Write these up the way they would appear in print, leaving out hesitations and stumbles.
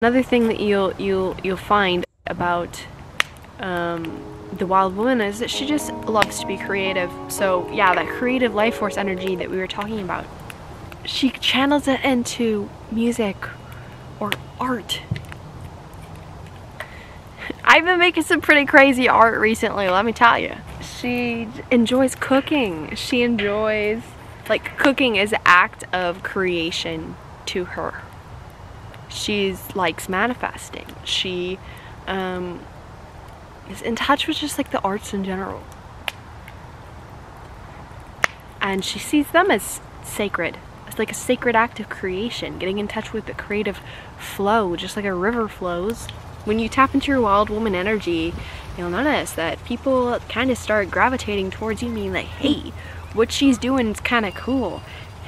Another thing that you'll find about the wild woman is that she just loves to be creative. So yeah, that creative life force energy that we were talking about, she channels it into music or art. I've been making some pretty crazy art recently, let me tell you. She enjoys cooking. She enjoys, like, cooking is an act of creation to her. She likes manifesting. She is in touch with just like the arts in general. And she sees them as sacred. It's like a sacred act of creation, getting in touch with the creative flow, just like a river flows. When you tap into your wild woman energy, you'll notice that people kind of start gravitating towards you, meaning like, hey, what she's doing is kind of cool.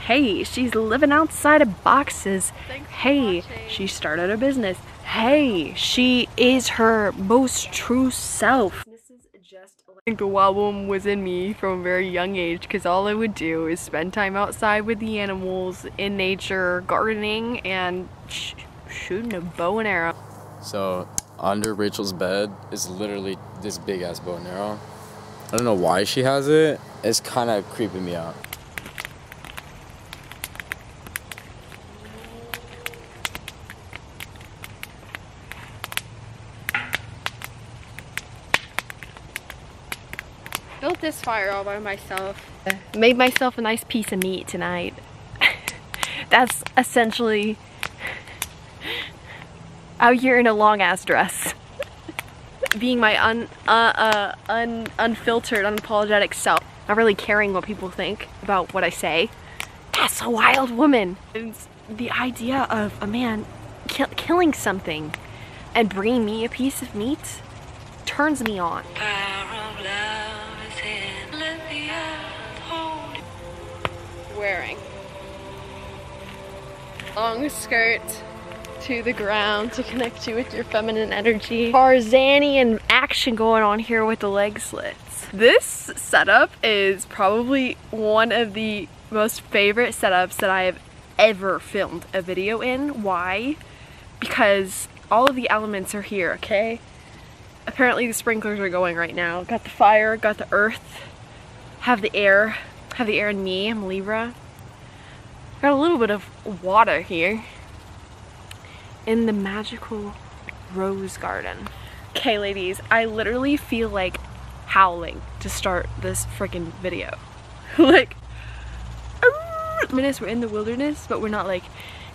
Hey, she's living outside of boxes. Hey, she started a business. Hey, she is her most true self. This is just, I think the wild woman was in me from a very young age, because all I would do is spend time outside with the animals, in nature, gardening, and shooting a bow and arrow. So under Rachel's bed is literally this big ass bow and arrow. I don't know why she has it. It's kind of creeping me out. Built this fire all by myself. Made myself a nice piece of meat tonight. That's essentially out here in a long ass dress. Being my unfiltered, unapologetic self. Not really caring what people think about what I say. That's a wild woman. It's the idea of a man killing something and bringing me a piece of meat turns me on. Wearing long skirt to the ground to connect you with your feminine energy. Tarzanian action going on here with the leg slits. This setup is probably one of the most favorite setups that I have ever filmed a video in. Why? Because all of the elements are here, okay? Apparently the sprinklers are going right now. Got the fire, got the earth, have the air in me. I'm Libra. Got a little bit of water here in the magical rose garden. Okay ladies, I literally feel like howling to start this freaking video. Like, we're in the wilderness, but we're not like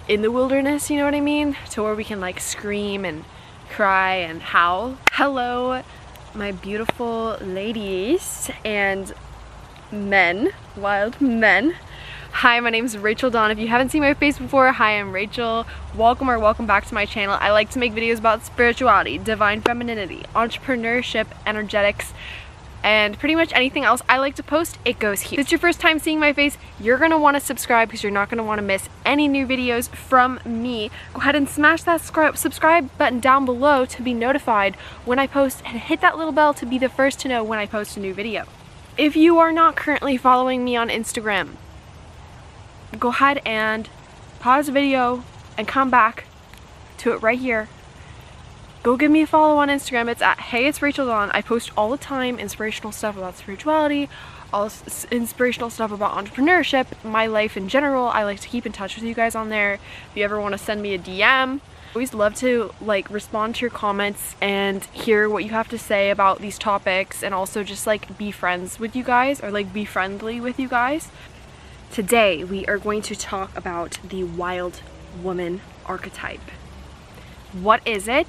in the wilderness, you know what I mean? To where we can like scream and cry and howl. Hello, my beautiful ladies and men, wild men. Hi, my name is Rachel Dawn. If you haven't seen my face before, hi, I'm Rachel. Welcome or welcome back to my channel. I like to make videos about spirituality, divine femininity, entrepreneurship, energetics, and pretty much anything else I like to post, it goes here. If it's your first time seeing my face, you're gonna wanna subscribe because you're not gonna wanna miss any new videos from me. Go ahead and smash that subscribe button down below to be notified when I post, and hit that little bell to be the first to know when I post a new video. If you are not currently following me on Instagram, go ahead and pause the video and come back to it right here. Go give me a follow on Instagram. It's at Hey It's Rachel Dawn. I post all the time inspirational stuff about spirituality, all inspirational stuff about entrepreneurship, my life in general. I like to keep in touch with you guys on there. If you ever want to send me a DM, I always love to like respond to your comments and hear what you have to say about these topics, and also just like be friends with you guys, or like be friendly with you guys. Today we are going to talk about the wild woman archetype. What is it?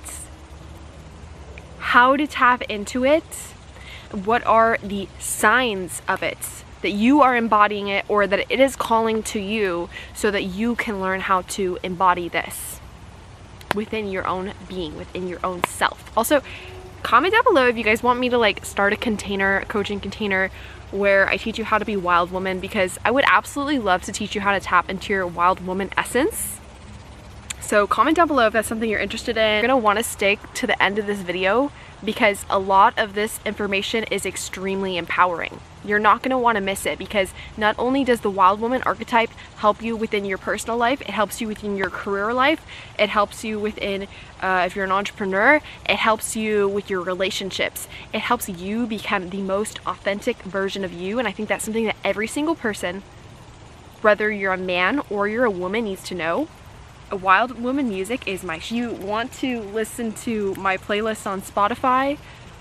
How to tap into it? What are the signs of it that you are embodying it, or that it is calling to you, so that you can learn how to embody this within your own being, within your own self. Also, comment down below if you guys want me to like start a coaching container where I teach you how to be wild woman, because I would absolutely love to teach you how to tap into your wild woman essence. So comment down below if that's something you're interested in. You're gonna want to stick to the end of this video because a lot of this information is extremely empowering. You're not going to want to miss it because not only does the wild woman archetype help you within your personal life, it helps you within your career life, it helps you within, if you're an entrepreneur, it helps you with your relationships. It helps you become the most authentic version of you, and I think that's something that every single person, whether you're a man or you're a woman, needs to know. Wild woman music is my... If you want to listen to my playlist on Spotify,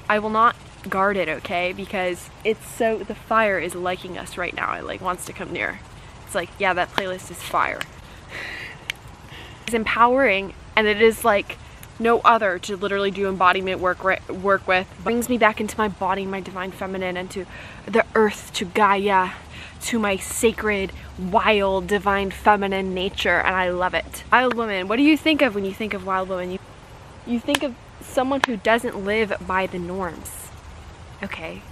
I will not guard it, okay? Because it's so... the fire is liking us right now. It like wants to come near. It's like, yeah, that playlist is fire. It's empowering, and it is like no other to literally do embodiment work with. Brings me back into my body, my divine feminine, and to the earth, to Gaia, to my sacred, wild, divine feminine nature, and I love it. Wild woman, what do you think of when you think of wild woman? You think of someone who doesn't live by the norms, okay?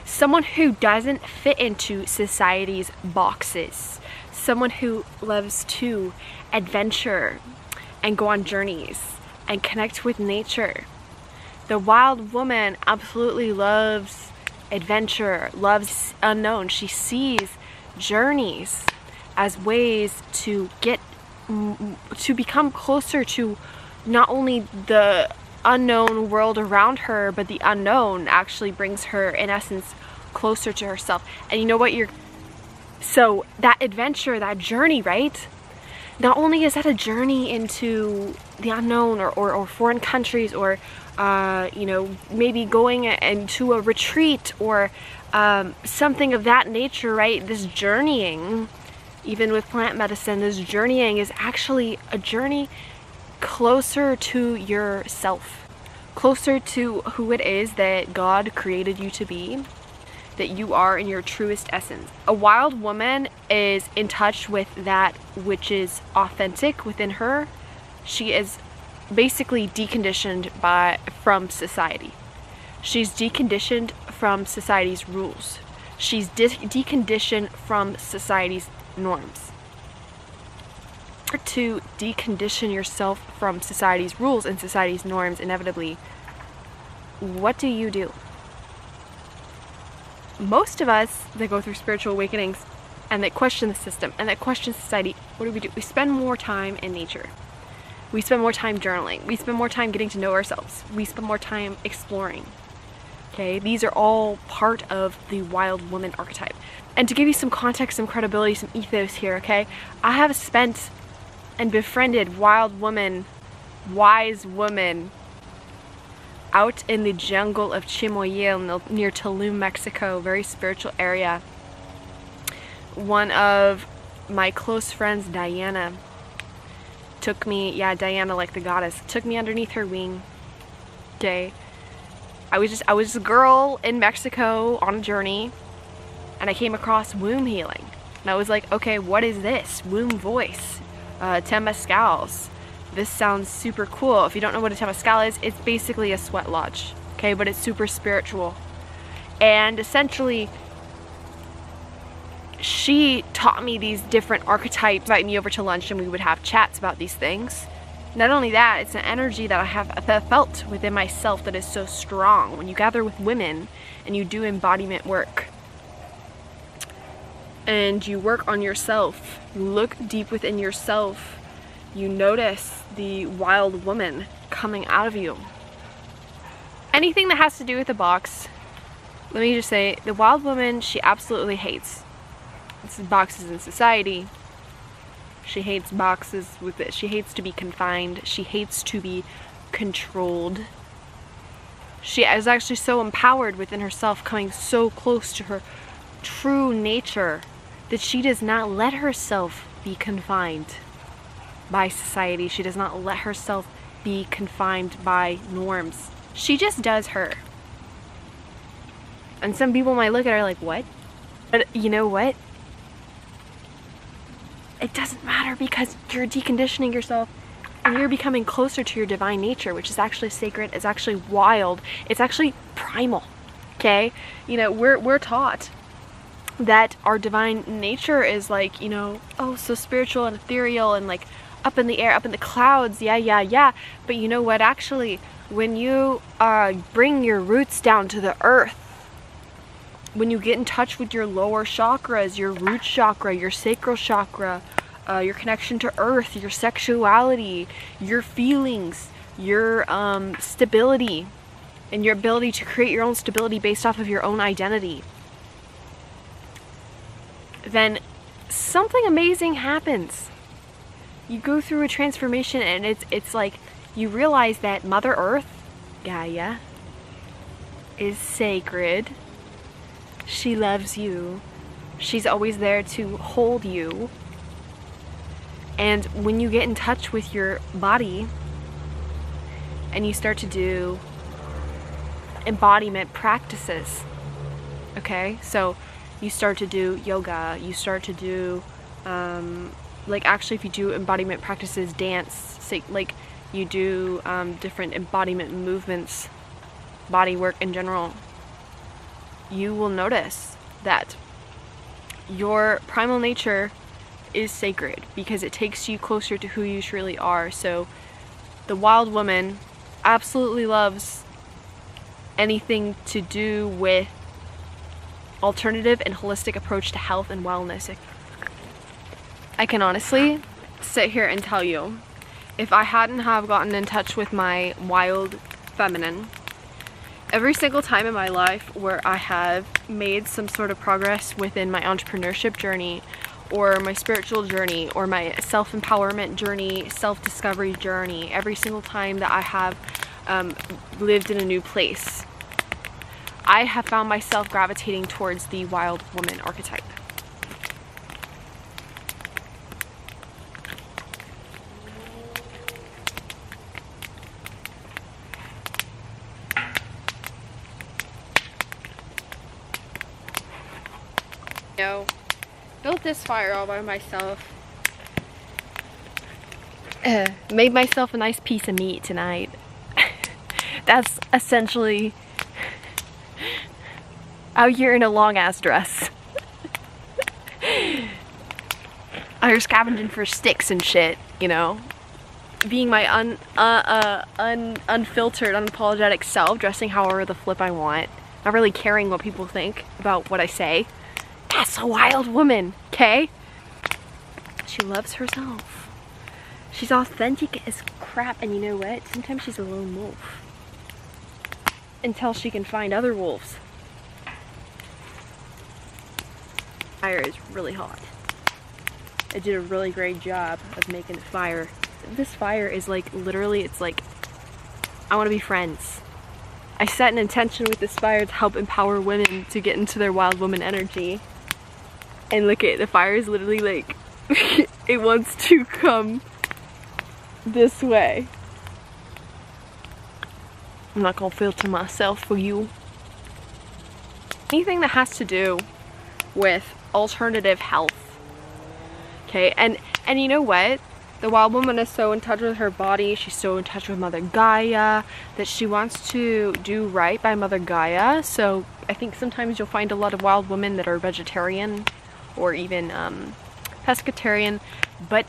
Someone who doesn't fit into society's boxes. Someone who loves to adventure and go on journeys and connect with nature. The wild woman absolutely loves adventure, loves unknown. She sees journeys as ways to become closer to not only the unknown world around her, but the unknown actually brings her, in essence, closer to herself. And you know what? So that adventure, that journey, right? Not only is that a journey into the unknown or foreign countries, or you know, maybe going into a retreat or something of that nature, right? This journeying, even with plant medicine, this journeying is actually a journey closer to yourself, closer to who it is that God created you to be, that you are in your truest essence. A wild woman is in touch with that which is authentic within her. She is basically deconditioned from society. She's deconditioned from society's rules. She's deconditioned from society's norms. To decondition yourself from society's rules and society's norms, inevitably, what do? Most of us that go through spiritual awakenings and that question the system and that question society, what do? We spend more time in nature. We spend more time journaling. We spend more time getting to know ourselves. We spend more time exploring. Okay, these are all part of the wild woman archetype. And to give you some context, some credibility, some ethos here, okay, I have spent and befriended wild women, wise women, out in the jungle of Chimoyil near Tulum, Mexico, very spiritual area. One of my close friends, Diana, took me, yeah, Diana, like the goddess, took me underneath her wing. Okay, I was just a girl in Mexico on a journey, and I came across womb healing, and I was like, okay, what is this? Womb voice, temazcals. This sounds super cool. If you don't know what a temazcal is, it's basically a sweat lodge, okay, but it's super spiritual. And essentially, she taught me these different archetypes, invited me over to lunch, and we would have chats about these things. Not only that, it's an energy that I have felt within myself that is so strong. When you gather with women and you do embodiment work and you work on yourself, you look deep within yourself, you notice the wild woman coming out of you. Anything that has to do with the box, let me just say, the wild woman, she absolutely hates boxes in society. She hates boxes with it. She hates to be confined. She hates to be controlled. She is actually so empowered within herself, coming so close to her true nature, that she does not let herself be confined by society. She does not let herself be confined by norms. She just does her. And some people might look at her like, what? But you know what? It doesn't matter, because you're deconditioning yourself and you're becoming closer to your divine nature, which is actually sacred, it's actually wild, it's actually primal, okay? You know, we're taught that our divine nature is like, you know, oh, so spiritual and ethereal and like up in the air, up in the clouds, yeah. But you know what, actually, when you bring your roots down to the earth, when you get in touch with your lower chakras, your root chakra, your sacral chakra, your connection to earth, your sexuality, your feelings, your stability, and your ability to create your own stability based off of your own identity, then something amazing happens. You go through a transformation, and it's like you realize that Mother Earth, Gaia, is sacred. She loves you. She's always there to hold you. And when you get in touch with your body and you start to do embodiment practices, okay? So you start to do yoga, you start to do, like actually if you do embodiment practices, dance, like you do different embodiment movements, body work in general, you will notice that your primal nature is sacred because it takes you closer to who you truly are. So the wild woman absolutely loves anything to do with alternative and holistic approach to health and wellness. I can honestly sit here and tell you, if I hadn't have gotten in touch with my wild feminine, every single time in my life where I have made some sort of progress within my entrepreneurship journey or my spiritual journey or my self-empowerment journey, self-discovery journey, every single time that I have lived in a new place, I have found myself gravitating towards the wild woman archetype. Built this fire all by myself. Made myself a nice piece of meat tonight. That's essentially out here in a long ass dress. I was scavenging for sticks and shit, you know, being my unfiltered, unapologetic self, dressing however the flip I want, not really caring what people think about what I say. That's a wild woman, okay? She loves herself. She's authentic as crap, and you know what? Sometimes she's a lone wolf. Until she can find other wolves. Fire is really hot. I did a really great job of making the fire. This fire is like, literally, it's like, I want to be friends. I set an intention with this fire to help empower women to get into their wild woman energy. And look at the fire is literally like it wants to come this way. I'm not gonna filter myself for you. Anything that has to do with alternative health, okay? And you know what? The wild woman is so in touch with her body. She's so in touch with Mother Gaia that she wants to do right by Mother Gaia. So I think sometimes you'll find a lot of wild women that are vegetarian or even pescatarian, but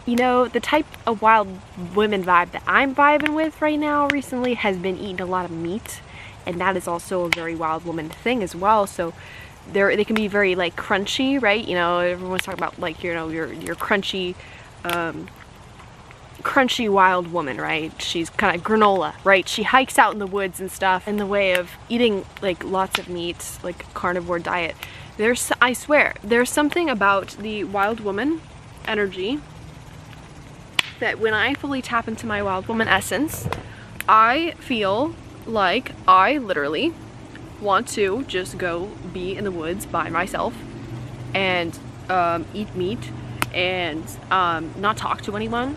you know, the type of wild women vibe that I'm vibing with right now recently has been eating a lot of meat, and that is also a very wild woman thing as well. So they can be very like crunchy, right? You know, everyone's talking about like, you know, your crunchy crunchy wild woman, right? She's kind of granola, right? She hikes out in the woods and stuff in the way of eating like lots of meat, like carnivore diet. I swear, there's something about the wild woman energy that when I fully tap into my wild woman essence, I feel like I literally want to just go be in the woods by myself and eat meat and not talk to anyone.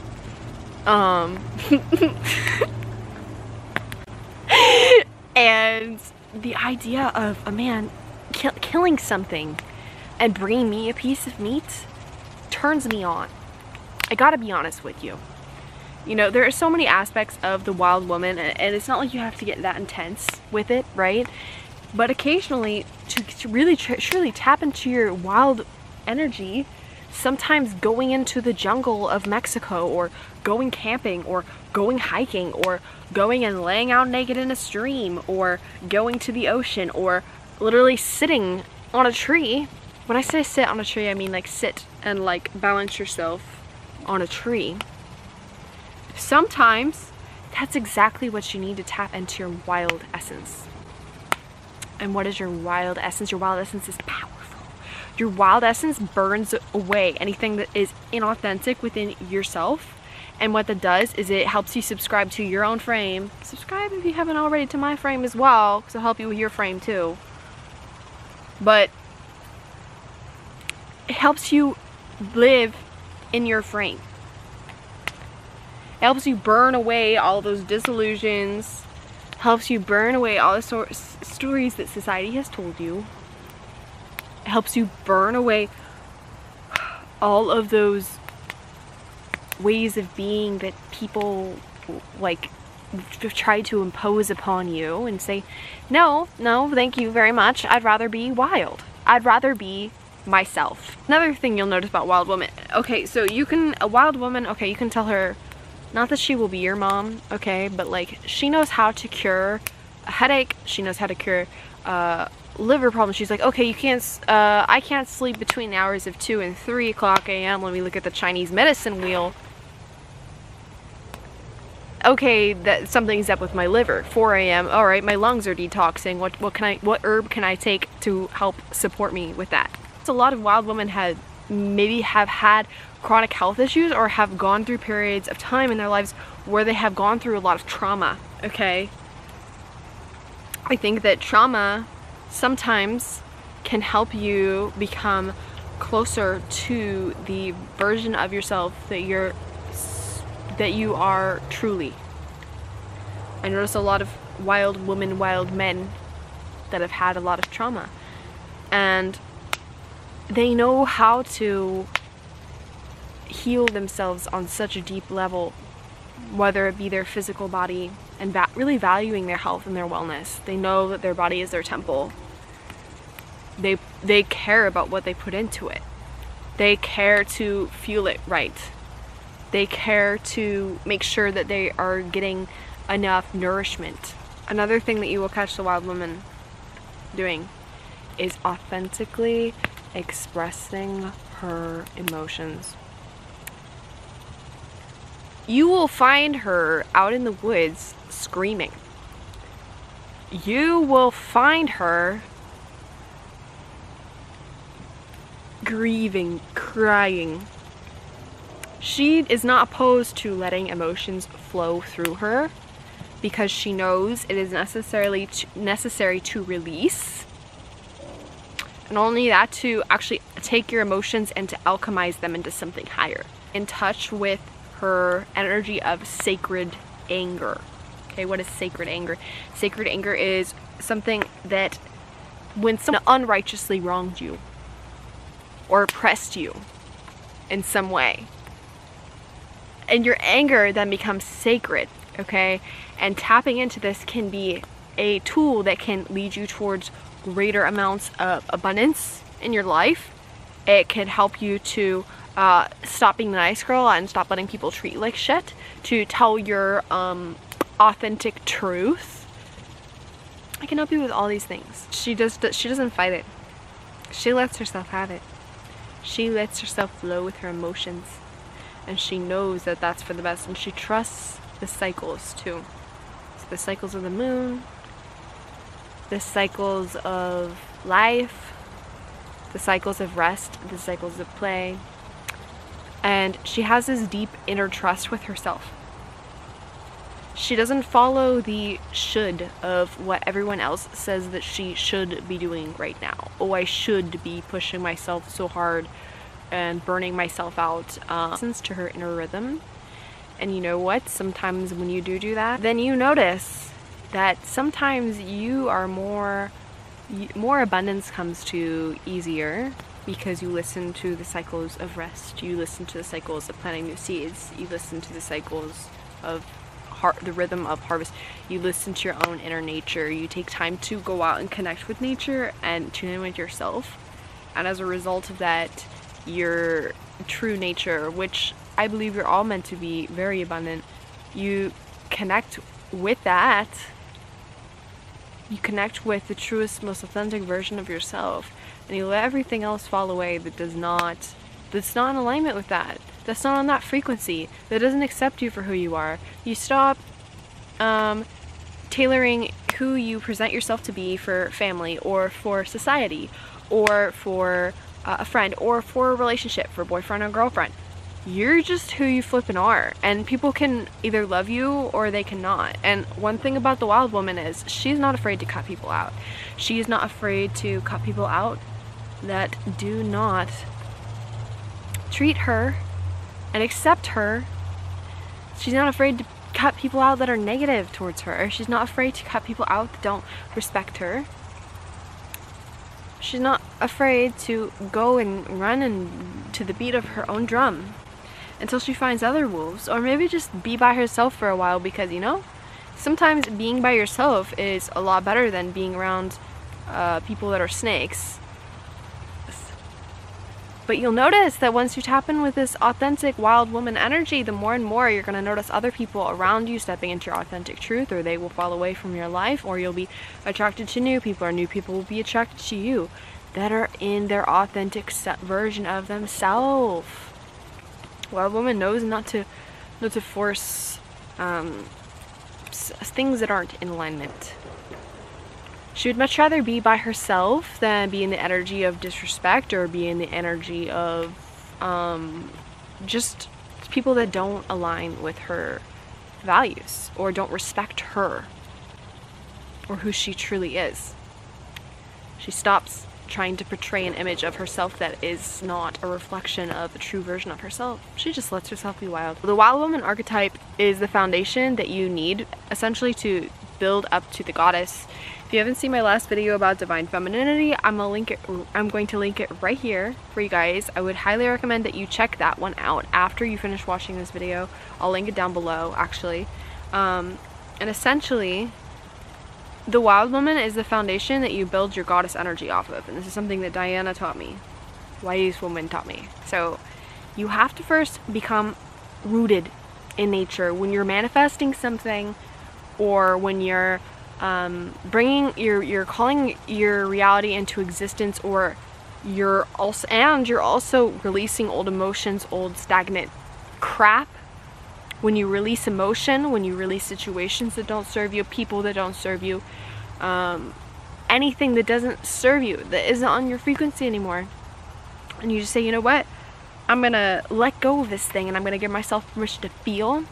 And the idea of a man killing something and bringing me a piece of meat turns me on. I gotta be honest with you. You know, there are so many aspects of the wild woman, and it's not like you have to get that intense with it, right? But occasionally, to really truly tap into your wild energy, sometimes going into the jungle of Mexico, or going camping, or going hiking, or going and laying out naked in a stream, or going to the ocean, or literally sitting on a tree. When I say sit on a tree, I mean like sit and like balance yourself on a tree. Sometimes that's exactly what you need to tap into your wild essence. And what is your wild essence? Your wild essence is powerful. Your wild essence burns away anything that is inauthentic within yourself. And what that does is it helps you subscribe to your own frame. Subscribe if you haven't already to my frame as well, because it'll help you with your frame too. But it helps you live in your frame. It helps you burn away all those disillusions. Helps you burn away all the stories that society has told you. It helps you burn away all of those ways of being that people like try to impose upon you and say, no, thank you very much. I'd rather be wild. I'd rather be myself. Another thing you'll notice about wild women. Okay, so a wild woman, okay, you can tell her, not that she will be your mom, okay, but like she knows how to cure a headache. She knows how to cure liver problems. She's like, okay, I can't sleep between the hours of 2 and 3 o'clock a.m. Let me look at the Chinese medicine wheel. Okay, that something's up with my liver. 4 a.m. All right, my lungs are detoxing. What herb can I take to help support me with that? So a lot of wild women have had chronic health issues, or have gone through periods of time in their lives where they have gone through a lot of trauma. Okay, I think that trauma sometimes can help you become closer to the version of yourself that you are truly. I notice a lot of wild women, wild men that have had a lot of trauma, and they know how to heal themselves on such a deep level, whether it be their physical body, and really valuing their health and their wellness. They know that their body is their temple. They care about what they put into it. They care to fuel it right. They care to make sure that they are getting enough nourishment. Another thing that you will catch the wild woman doing is authentically expressing her emotions. You will find her out in the woods screaming. You will find her grieving, crying. She is not opposed to letting emotions flow through her, because she knows it is necessary to release. And only that, to actually take your emotions and to alchemize them into something higher. In touch with her energy of sacred anger. Okay, what is sacred anger? Sacred anger is something that when someone unrighteously wronged you or oppressed you in some way, and your anger then becomes sacred, okay? And tapping into this can be a tool that can lead you towards greater amounts of abundance in your life. It can help you to stop being the nice girl and stop letting people treat you like shit, to tell your authentic truth. I can help you with all these things. She doesn't fight it. She lets herself have it. She lets herself flow with her emotions, and she knows that that's for the best, and she trusts the cycles too. So the cycles of the moon, the cycles of life, the cycles of rest, the cycles of play. And she has this deep inner trust with herself. She doesn't follow the should of what everyone else says that she should be doing right now. Oh, I should be pushing myself so hard and burning myself out. Listens to her inner rhythm. And you know what? Sometimes when you do that, then you notice that sometimes you are more abundance comes to easier, because you listen to the cycles of rest, you listen to the cycles of planting new seeds, you listen to the cycles of the rhythm of harvest, you listen to your own inner nature, you take time to go out and connect with nature and tune in with yourself. And as a result of that, your true nature, which I believe you're all meant to be very abundant, you connect with that. You connect with the truest, most authentic version of yourself, and you let everything else fall away that's not in alignment with that. That's not on that frequency. That doesn't accept you for who you are. You stop tailoring who you present yourself to be for family, or for society, or for a friend, or for a relationship, for boyfriend or girlfriend. You're just who you flippin' are, and people can either love you or they cannot. And one thing about the wild woman is she's not afraid to cut people out. She's not afraid to cut people out that do not treat her and accept her. She's not afraid to cut people out that are negative towards her. She's not afraid to cut people out that don't respect her. She's not afraid to go and run and to the beat of her own drum until she finds other wolves, or maybe just be by herself for a while, because you know, sometimes being by yourself is a lot better than being around people that are snakes. But you'll notice that once you tap in with this authentic wild woman energy, the more and more you're going to notice other people around you stepping into your authentic truth, or they will fall away from your life, or you'll be attracted to new people, or new people will be attracted to you that are in their authentic version of themselves. Wild woman knows not to force things that aren't in alignment. She would much rather be by herself than be in the energy of disrespect, or be in the energy of just people that don't align with her values, or don't respect her or who she truly is. She stops trying to portray an image of herself that is not a reflection of the true version of herself. She just lets herself be wild. The wild woman archetype is the foundation that you need essentially to build up to the goddess. If you haven't seen my last video about divine femininity, I'm going to link it right here for you guys. I would highly recommend that you check that one out after you finish watching this video. I'll link it down below, actually. And essentially, the wild woman is the foundation that you build your goddess energy off of. And this is something that Diana taught me. Wise woman taught me. So you have to first become rooted in nature. When you're manifesting something, or when you're you're calling your reality into existence, or you're also releasing old emotions, old stagnant crap. When you release emotion, when you release situations that don't serve you, people that don't serve you, anything that doesn't serve you, that isn't on your frequency anymore, and you just say, you know what, I'm gonna let go of this thing, and I'm gonna give myself permission to feel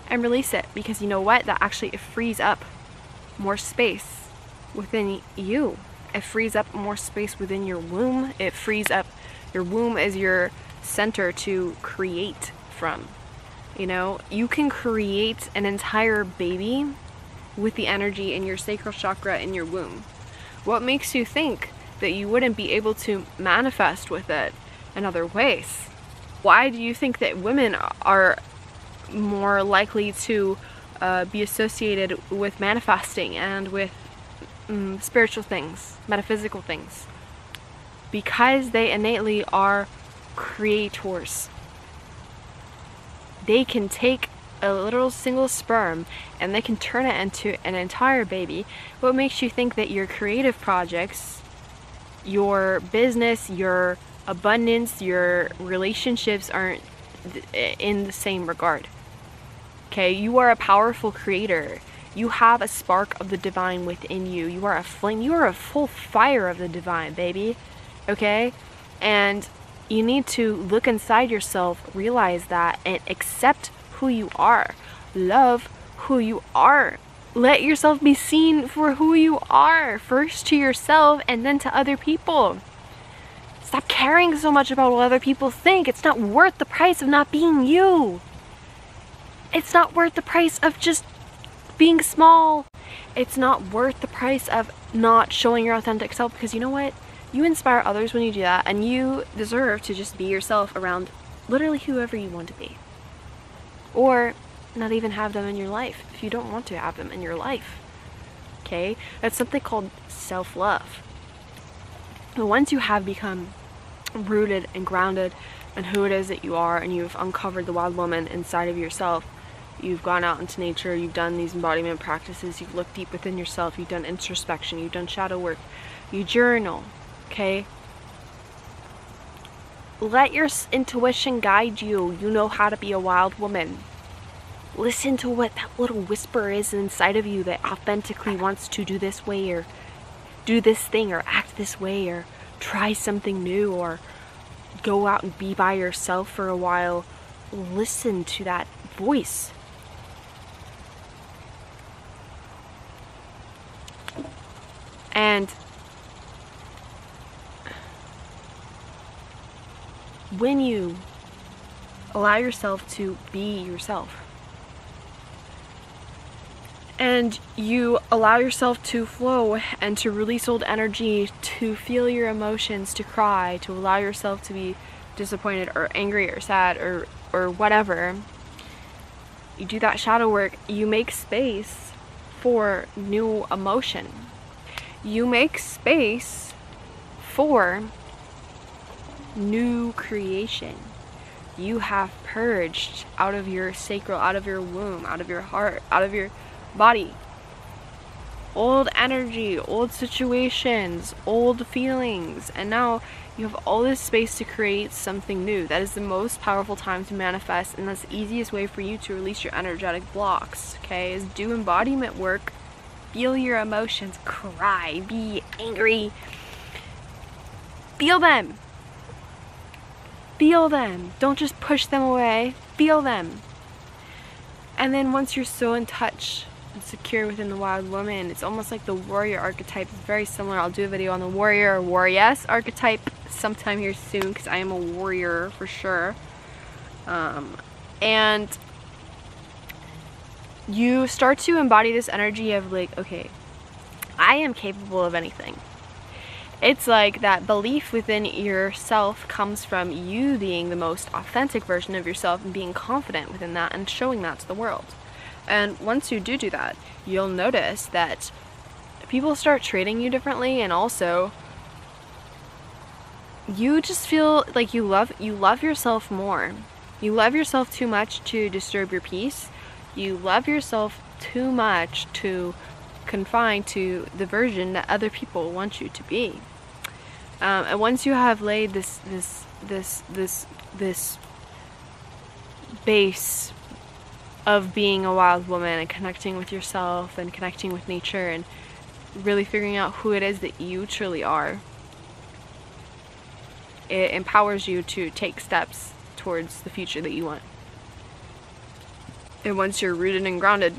and release it, because you know what, that actually, it frees up more space within you. It frees up more space within your womb. It frees up your womb as your center to create from. You know, you can create an entire baby with the energy in your sacral chakra in your womb. What makes you think that you wouldn't be able to manifest with it in other ways? Why do you think that women are more likely to be associated with manifesting and with spiritual things, metaphysical things? Because they innately are creators. They can take a literal single sperm and they can turn it into an entire baby. What makes you think that your creative projects, your business, your abundance, your relationships aren't in the same regard? Okay, you are a powerful creator. You have a spark of the divine within you. You are a flame. You are a full fire of the divine, baby. Okay? And you need to look inside yourself, realize that, and accept who you are. Love who you are. Let yourself be seen for who you are. First to yourself and then to other people. Stop caring so much about what other people think. It's not worth the price of not being you. It's not worth the price of just being small. It's not worth the price of not showing your authentic self, because you know what? You inspire others when you do that, and you deserve to just be yourself around literally whoever you want to be. Or not even have them in your life if you don't want to have them in your life. Okay? That's something called self-love. But once you have become rooted and grounded and who it is that you are, and you've uncovered the wild woman inside of yourself. You've gone out into nature, you've done these embodiment practices, you've looked deep within yourself, you've done introspection, you've done shadow work, you journal, okay? Let your intuition guide you. You know how to be a wild woman. Listen to what that little whisper is inside of you that authentically wants to do this way, or do this thing, or act this way, or try something new, or go out and be by yourself for a while. Listen to that voice. And when you allow yourself to be yourself, and you allow yourself to flow and to release old energy, to feel your emotions, to cry, to allow yourself to be disappointed or angry or sad or whatever, you do that shadow work, you make space for new emotion. You make space for new creation. You have purged out of your sacral, out of your womb, out of your heart, out of your body, old energy, old situations, old feelings, and now you have all this space to create something new. That is the most powerful time to manifest, and that's the easiest way for you to release your energetic blocks, okay, is do embodiment work. Feel your emotions, cry, be angry, feel them. Feel them. Don't just push them away. Feel them. And then once you're so in touch and secure within the wild woman, it's almost like the warrior archetype. It's very similar. I'll do a video on the warrior or warrioress archetype sometime here soon, because I am a warrior for sure. And you start to embody this energy of like, okay, I am capable of anything. It's like that belief within yourself comes from you being the most authentic version of yourself and being confident within that and showing that to the world. And once you do that, you'll notice that people start treating you differently, and also you just feel like you love yourself more. You love yourself too much to disturb your peace. You love yourself too much to confine to the version that other people want you to be. And once you have laid this base of being a wild woman and connecting with yourself and connecting with nature and really figuring out who it is that you truly are, it empowers you to take steps towards the future that you want. And once you're rooted and grounded,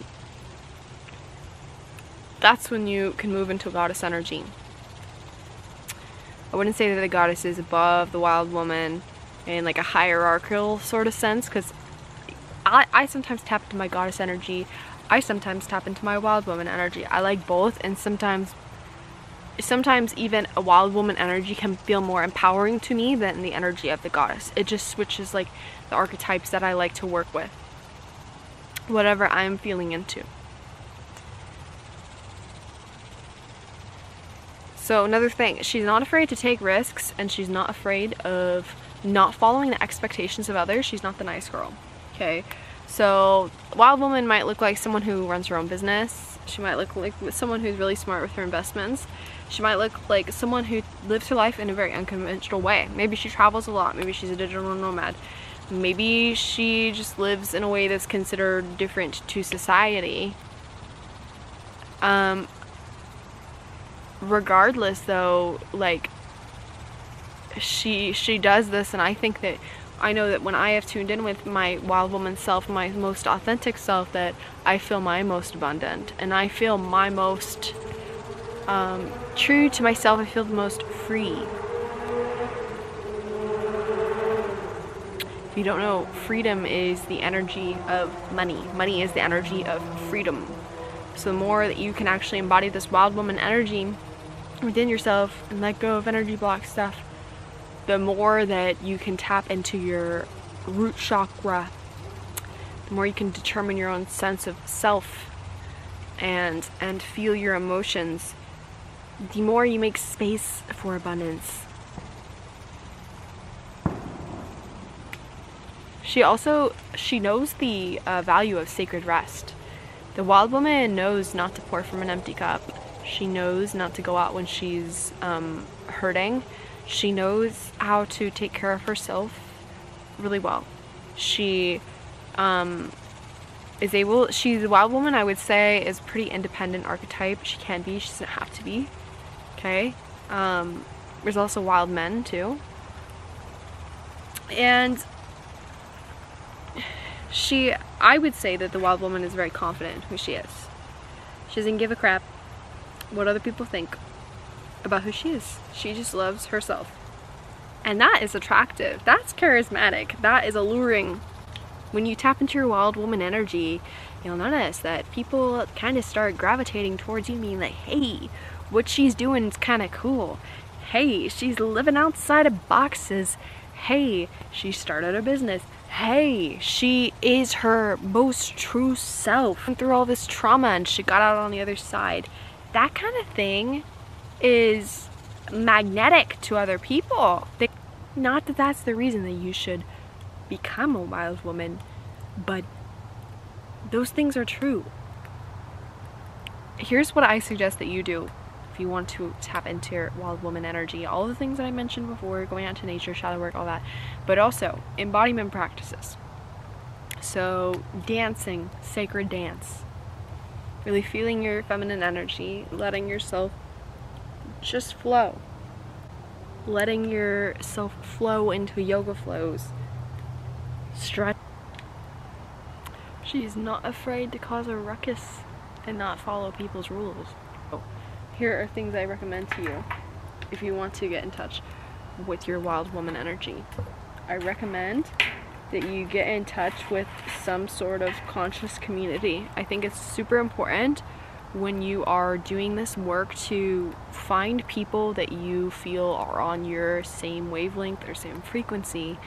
that's when you can move into goddess energy. I wouldn't say that the goddess is above the wild woman in like a hierarchical sort of sense, because I sometimes tap into my goddess energy. I sometimes tap into my wild woman energy. I like both, and sometimes even a wild woman energy can feel more empowering to me than the energy of the goddess. It just switches like the archetypes that I like to work with, whatever I'm feeling into. So another thing, she's not afraid to take risks, and she's not afraid of not following the expectations of others. She's not the nice girl, okay? So wild woman might look like someone who runs her own business. She might look like someone who's really smart with her investments. She might look like someone who lives her life in a very unconventional way. Maybe she travels a lot. Maybe she's a digital nomad. Maybe she just lives in a way that's considered different to society. Regardless though, like she does this, and I know that when I have tuned in with my wild woman self, my most authentic self, that I feel my most abundant, and I feel my most true to myself. I feel the most free. If you don't know, freedom is the energy of money. Money is the energy of freedom. So the more that you can actually embody this wild woman energy within yourself and let go of energy block stuff, the more that you can tap into your root chakra, the more you can determine your own sense of self and feel your emotions, the more you make space for abundance. She knows the value of sacred rest. The wild woman knows not to pour from an empty cup. She knows not to go out when she's hurting. She knows how to take care of herself really well. She she's a wild woman, I would say, is pretty independent archetype. She can be, she doesn't have to be. Okay? There's also wild men too. And I would say that the wild woman is very confident in who she is. She doesn't give a crap what other people think about who she is. She just loves herself. And that is attractive. That's charismatic. That is alluring. When you tap into your wild woman energy, you'll notice that people kind of start gravitating towards you, being like, hey, what she's doing is kind of cool. Hey, she's living outside of boxes. Hey, she started a business. Hey, she is her most true self. Went through all this trauma and she got out on the other side. That kind of thing is magnetic to other people. Not that that's the reason that you should become a wild woman, but those things are true. Here's what I suggest that you do if you want to tap into your wild woman energy. All the things that I mentioned before, going out to nature, shadow work, all that, but also embodiment practices. So dancing, sacred dance, really feeling your feminine energy, letting yourself just flow, letting yourself flow into yoga flows, stretch. She's not afraid to cause a ruckus and not follow people's rules. So, here are things I recommend to you if you want to get in touch with your wild woman energy. I recommend that you get in touch with some sort of conscious community. I think it's super important when you are doing this work to find people that you feel are on your same wavelength or same frequency.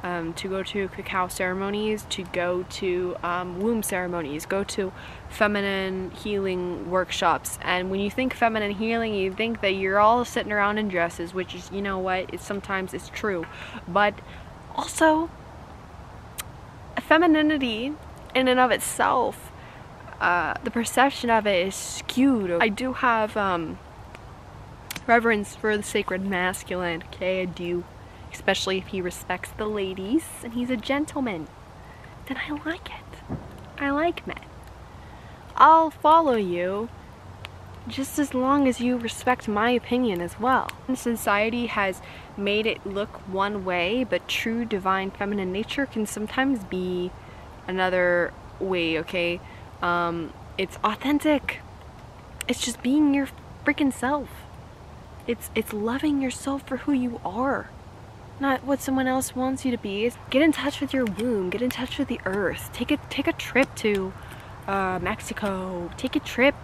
To go to cacao ceremonies, to go to womb ceremonies, go to feminine healing workshops. And when you think feminine healing, you think that you're all sitting around in dresses, which is, you know what, sometimes it's true. But also, femininity in and of itself, the perception of it is skewed. I do have reverence for the sacred masculine, okay, I do. Especially if he respects the ladies and he's a gentleman. Then I like it. I like men. I'll follow you just as long as you respect my opinion as well. Society has made it look one way, but true divine feminine nature can sometimes be another way, okay? It's authentic. It's just being your freaking self. It's loving yourself for who you are. Not what someone else wants you to be. Get in touch with your womb. Get in touch with the earth. Take a trip to Mexico. Take a trip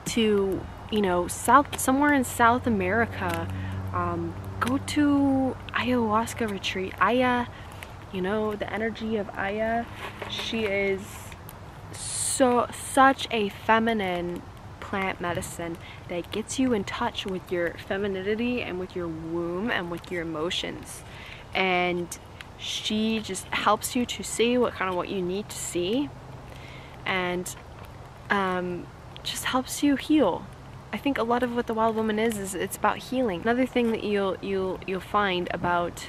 to, you know, somewhere in South America. Go to ayahuasca retreat. Aya, you know, the energy of Aya. She is such a feminine plant medicine that gets you in touch with your femininity and with your womb and with your emotions. And she just helps you to see what you need to see, and just helps you heal. I think a lot of what the wild woman is it's about healing. Another thing that you'll find about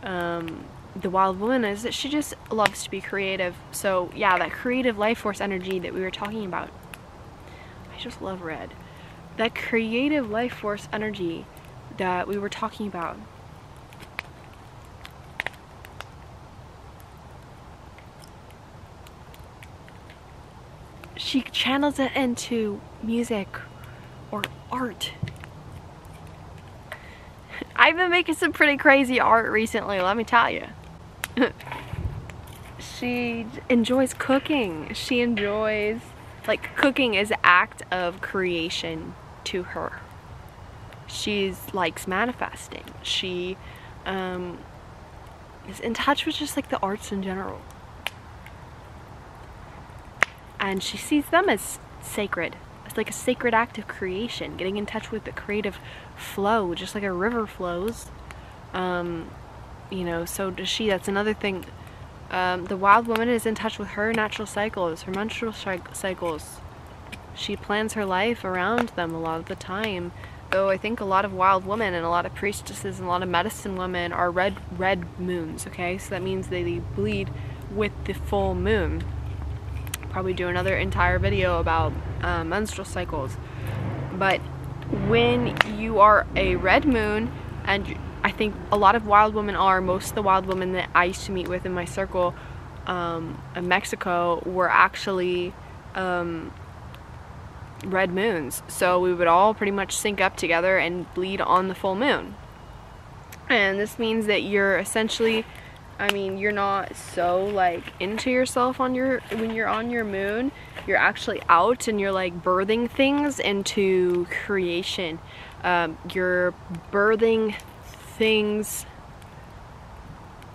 the wild woman is that she just loves to be creative. So yeah, that creative life force energy that we were talking about. I just love red. That creative life force energy that we were talking about. She channels it into music or art. I've been making some pretty crazy art recently, let me tell you. She enjoys cooking. She enjoys, like, cooking is an act of creation to her. She likes manifesting. She is in touch with just like the arts in general. And she sees them as sacred. It's like a sacred act of creation, getting in touch with the creative flow, just like a river flows. You know, so does she. That's another thing The wild woman is in touch with her natural cycles, her menstrual cycles. She plans her life around them a lot of the time. Though I think a lot of wild women and a lot of priestesses and a lot of medicine women are red moons, okay? So that means they bleed with the full moon. Probably do another entire video about menstrual cycles. But when you are a red moon, and I think a lot of wild women are, most of the wild women that I used to meet with in my circle in Mexico were actually red moons. So we would all pretty much sync up together and bleed on the full moon. And this means that you're essentially, I mean, you're not so like into yourself when you're on your moon. You're actually out and you're like birthing things into creation. You're birthing things.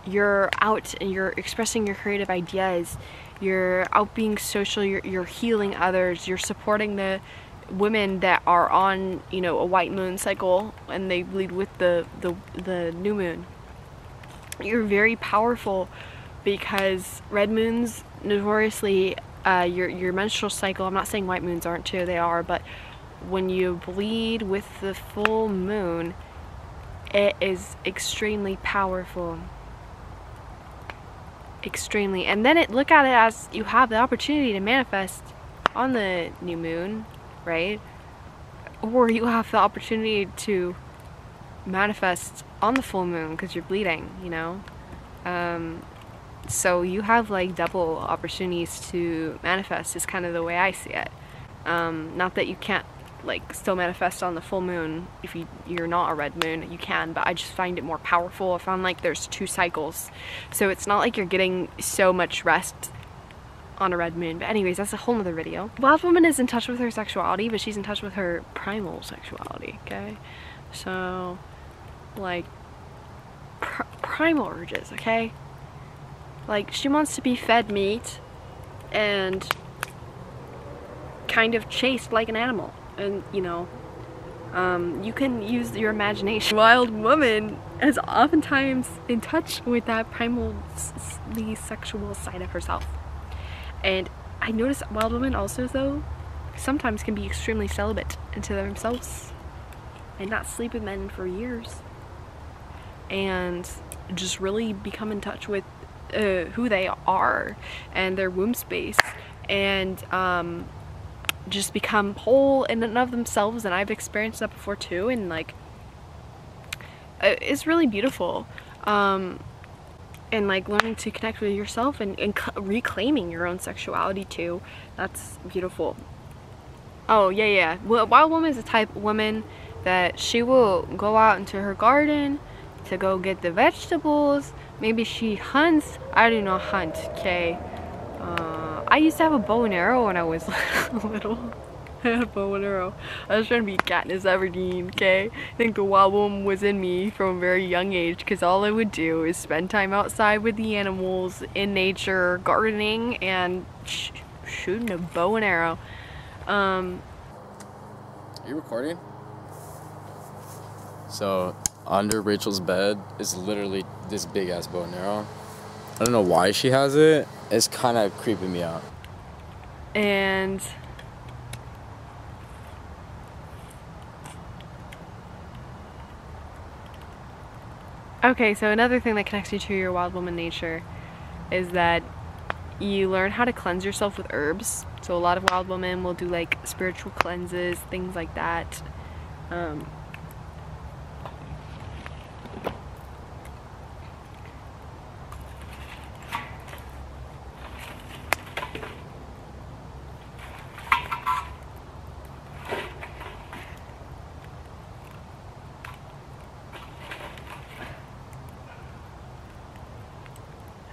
You're out and you're expressing your creative ideas. You're out being social. You're healing others. You're supporting the women that are on, you know, a white moon cycle and they bleed with the new moon. You're very powerful because red moons notoriously your menstrual cycle, I'm not saying white moons aren't too, they are, but when you bleed with the full moon, it is extremely powerful. Extremely. And then look at it as you have the opportunity to manifest on the new moon, right? Or you have the opportunity to manifest on the full moon because you're bleeding, you know? So you have like double opportunities to manifest is kind of the way I see it. Not that you can't like still manifest on the full moon if you're not a red moon, you can, but I just find it more powerful. I found like there's 2 cycles, so it's not like you're getting so much rest on a red moon. But anyways, that's a whole nother video. Wild woman is in touch with her sexuality, but she's in touch with her primal sexuality, okay? So like primal urges, okay? Like she wants to be fed meat and kind of chased like an animal. And you know, you can use your imagination. Wild woman is oftentimes in touch with that primal sexual side of herself. And I notice wild women also though sometimes can be extremely celibate into themselves and not sleep with men for years and just really become in touch with who they are and their womb space and just become whole in and of themselves. And I've experienced that before too, and like it's really beautiful. And like learning to connect with yourself and reclaiming your own sexuality too, that's beautiful. Oh yeah, well, wild woman is the type of woman that she will go out into her garden to go get the vegetables. Maybe she hunts. I do not hunt, okay? I used to have a bow and arrow when I was little. I had a bow and arrow. I was trying to be Katniss Everdeen, okay? I think the wild woman was in me from a very young age because all I would do is spend time outside with the animals, in nature, gardening, and shooting a bow and arrow. Are you recording? So, under Rachel's bed is literally this big ass bow and arrow. I don't know why she has it. It's kind of creeping me out. And okay, so another thing that connects you to your wild woman nature is that you learn how to cleanse yourself with herbs. So a lot of wild women will do like spiritual cleanses, things like that.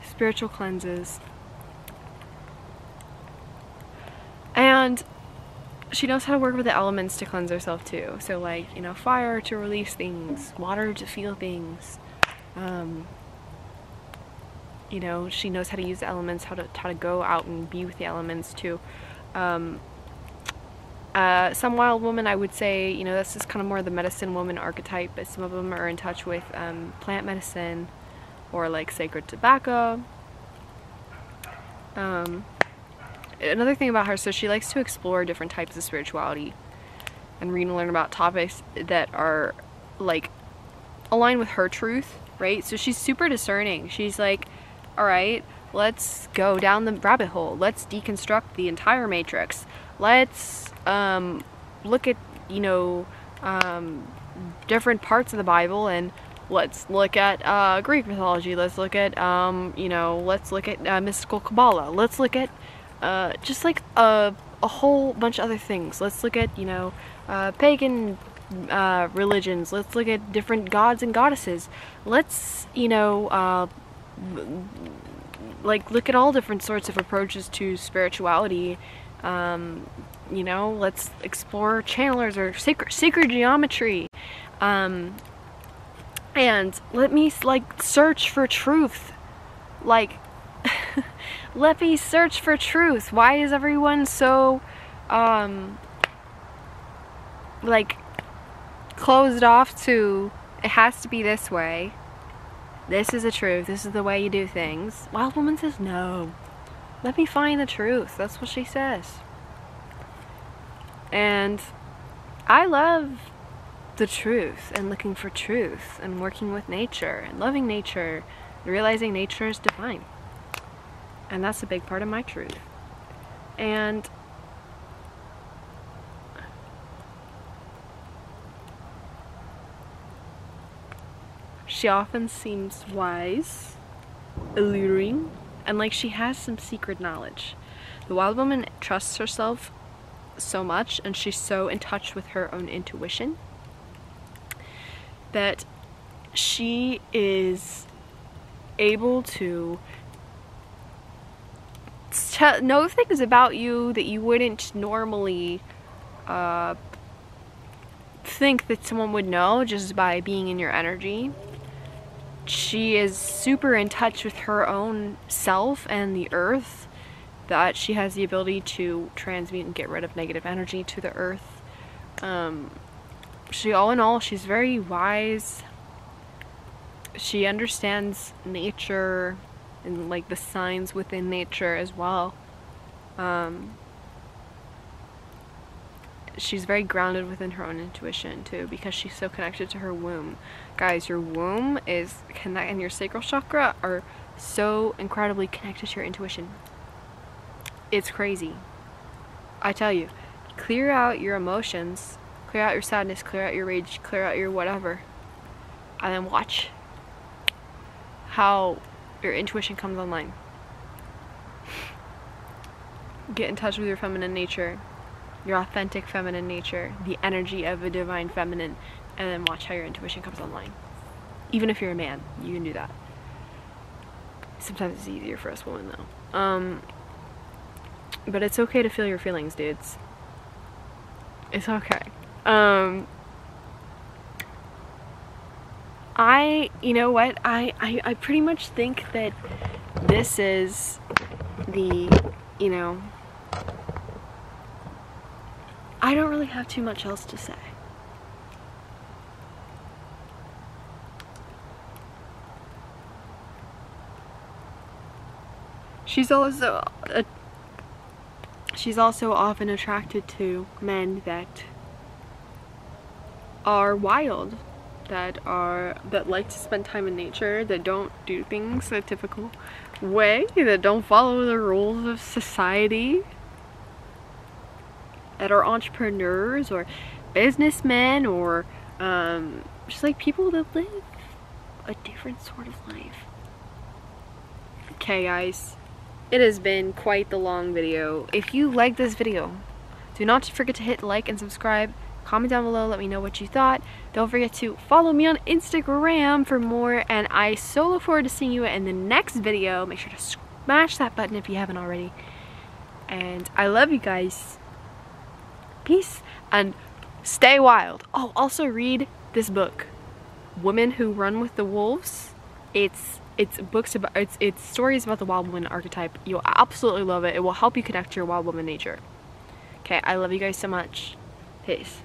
Spiritual cleanses. And she knows how to work with the elements to cleanse herself too. So like, you know, fire to release things, water to feel things. You know, she knows how to use the elements, how to go out and be with the elements too. Some wild women, I would say, you know, this is kind of more the medicine woman archetype, but some of them are in touch with plant medicine or like sacred tobacco. Another thing about her, so she likes to explore different types of spirituality and read and learn about topics that are like aligned with her truth, right? So she's super discerning. She's like, all right, let's go down the rabbit hole. Let's deconstruct the entire matrix. Let's look at, you know, different parts of the Bible, and let's look at Greek mythology. Let's look at, you know, let's look at mystical Kabbalah. Let's look at just like a whole bunch of other things. Let's look at, you know, pagan religions. Let's look at different gods and goddesses. Let's, you know, like look at all different sorts of approaches to spirituality. You know, let's explore channelers or sacred geometry. And let me like search for truth. Like let me search for truth. Why is everyone so like closed off to it has to be this way? This is the truth. This is the way you do things. Wild Woman says no. Let me find the truth. That's what she says. And I love the truth and looking for truth and working with nature and loving nature and realizing nature is divine. And that's a big part of my truth. And she often seems wise, alluring, and like she has some secret knowledge. The Wild Woman trusts herself so much, and she's so in touch with her own intuition that she is able to know things about you that you wouldn't normally think that someone would know just by being in your energy. She is super in touch with her own self and the earth, that she has the ability to transmute and get rid of negative energy to the earth. She, all in all, she's very wise. She understands nature and like the signs within nature as well. She's very grounded within her own intuition too, because she's so connected to her womb. Guys, your womb is connected, and your sacral chakra are so incredibly connected to your intuition. It's crazy. I tell you, clear out your emotions, clear out your sadness, clear out your rage, clear out your whatever, and then watch how your intuition comes online. Get in touch with your feminine nature, your authentic feminine nature, the energy of a divine feminine, and then watch how your intuition comes online. Even if you're a man, you can do that. Sometimes it's easier for us women though. But it's okay to feel your feelings, dudes. It's okay. You know what? I pretty much think that this is the, you know, I don't really have too much else to say. She's also often attracted to men that are wild, that like to spend time in nature, that don't do things the typical way, that don't follow the rules of society, that are entrepreneurs or businessmen, or just like people that live a different sort of life. Okay guys, it has been quite the long video. If you like this video, do not forget to hit like and subscribe. Comment down below, let me know what you thought. Don't forget to follow me on Instagram for more, and I so look forward to seeing you in the next video. Make sure to smash that button if you haven't already. And I love you guys. Peace and stay wild. Oh, also read this book, Women Who Run with the Wolves. It's books about, it's stories about the wild woman archetype. You'll absolutely love it. It will help you connect to your wild woman nature. Okay, I love you guys so much. Peace.